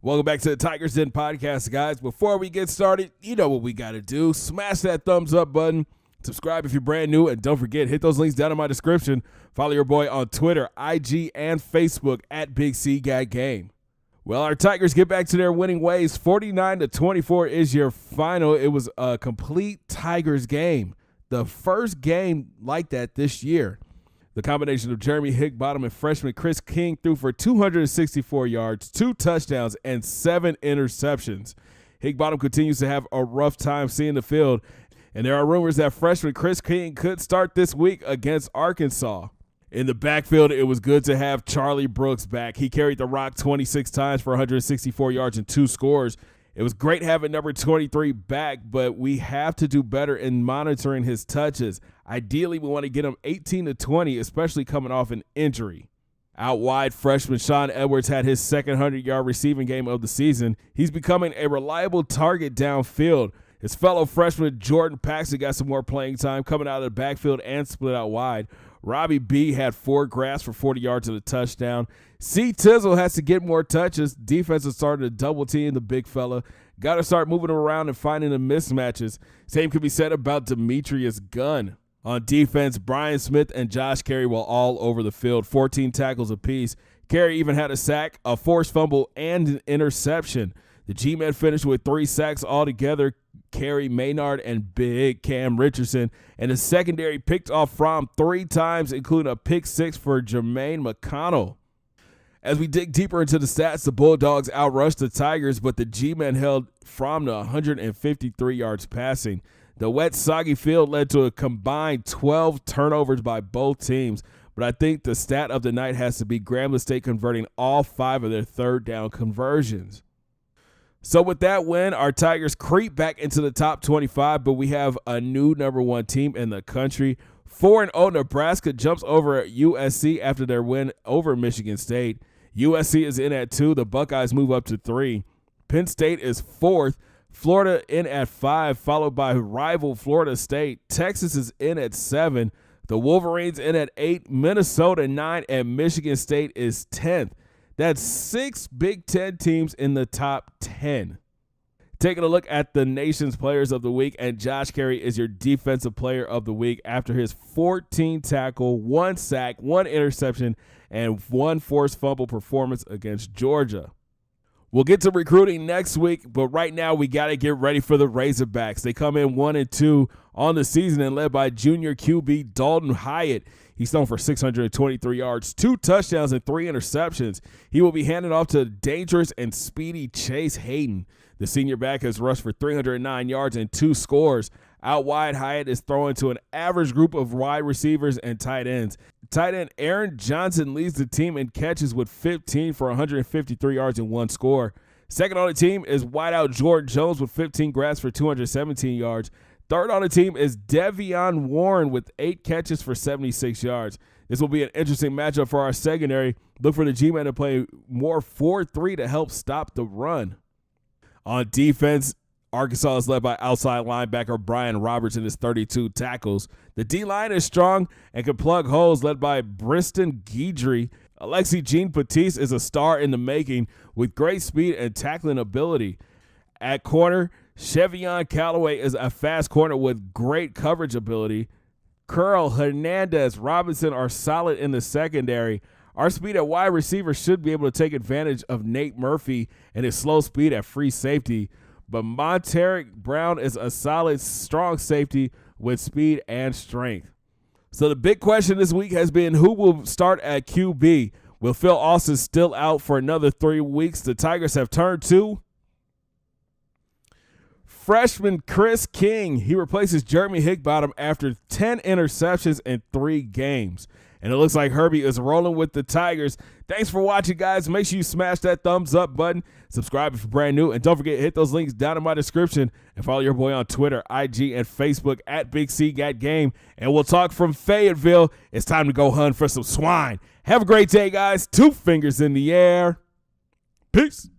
Welcome back to the Tigers Den podcast, guys. Before we get started, you know what we got to do. Smash that thumbs up button. Subscribe if you're brand new. And don't forget, hit those links down in my description. Follow your boy on Twitter, IG, and Facebook at Big C Got Game. Well, our Tigers get back to their winning ways. 49-24 is your final. It was a complete Tigers game. The first game like that this year. The combination of Jeremy Higbottom and freshman Chris King threw for 264 yards, 2 touchdowns, and 7 interceptions. Higbottom continues to have a rough time seeing the field, and there are rumors that freshman Chris King could start this week against Arkansas. In the backfield, it was good to have Charlie Brooks back. He carried the rock 26 times for 164 yards and 2 scores. It was great having number 23 back, but we have to do better in monitoring his touches. Ideally, we want to get him 18 to 20, especially coming off an injury. Out wide, freshman Sean Edwards had his second 100-yard receiving game of the season. He's becoming a reliable target downfield. His fellow freshman Jordan Paxton got some more playing time coming out of the backfield and split out wide. Robbie B had 4 grabs for 40 yards and a touchdown. C. Tizzle has to get more touches. Defense is starting to double team the big fella. Got to start moving him around and finding the mismatches. Same could be said about Demetrius Gunn. On defense, Brian Smith and Josh Carey were all over the field, 14 tackles apiece. Carey even had a sack, a forced fumble, and an interception. The G-men finished with 3 sacks altogether. Carey, Maynard, and Big Cam Richardson. And the secondary picked off Fromm 3 times, including a pick 6 for Jermaine McConnell. As we dig deeper into the stats, the Bulldogs outrushed the Tigers, but the G-men held Fromm to 153 yards passing. The wet, soggy field led to a combined 12 turnovers by both teams, but I think the stat of the night has to be Grambling State converting all 5 of their third down conversions. So with that win, our Tigers creep back into the top 25, but we have a new number 1 team in the country. 4-0 Nebraska jumps over USC after their win over Michigan State. USC is in at 2. The Buckeyes move up to 3. Penn State is 4th. Florida in at 5, followed by rival Florida State. Texas is in at 7. The Wolverines in at 8. Minnesota 9, and Michigan State is 10th. That's 6 Big Ten teams in the top 10. Taking a look at the nation's players of the week, and Josh Carey is your defensive player of the week after his 14 tackle, 1 sack, 1 interception, and 1 forced fumble performance against Georgia. We'll get to recruiting next week, but right now we got to get ready for the Razorbacks. They come in 1-2 on the season and led by junior QB Dalton Hyatt. He's thrown for 623 yards, 2 touchdowns, and 3 interceptions. He will be handed off to dangerous and speedy Chase Hayden. The senior back has rushed for 309 yards and 2 scores. Out wide, Hyatt is throwing to an average group of wide receivers and tight ends. Tight end Aaron Johnson leads the team in catches with 15 for 153 yards and 1 score. Second on the team is wideout Jordan Jones with 15 grabs for 217 yards. Third on the team is Devion Warren with 8 catches for 76 yards. This will be an interesting matchup for our secondary. Look for the G-men to play more 4-3 to help stop the run. On defense, Arkansas is led by outside linebacker Brian Roberts in his 32 tackles. The D-line is strong and can plug holes, led by Briston Guidry. Alexi Jean-Baptiste is a star in the making with great speed and tackling ability. At corner, Chevion Callaway is a fast corner with great coverage ability. Curl, Hernandez, Robinson are solid in the secondary. Our speed at wide receiver should be able to take advantage of Nate Murphy and his slow speed at free safety. But Monteric Brown is a solid, strong safety with speed and strength. So the big question this week has been who will start at QB. Will Phil Austin still out for another 3 weeks? The Tigers have turned to freshman Chris King. He replaces Jeremy Higbottom after 10 interceptions in 3 games. And it looks like Herbie is rolling with the Tigers. Thanks for watching, guys. Make sure you smash that thumbs up button. Subscribe if you're brand new. And don't forget, hit those links down in my description. And follow your boy on Twitter, IG, and Facebook at Big C Got Game. And we'll talk from Fayetteville. It's time to go hunt for some swine. Have a great day, guys. 2 fingers in the air. Peace.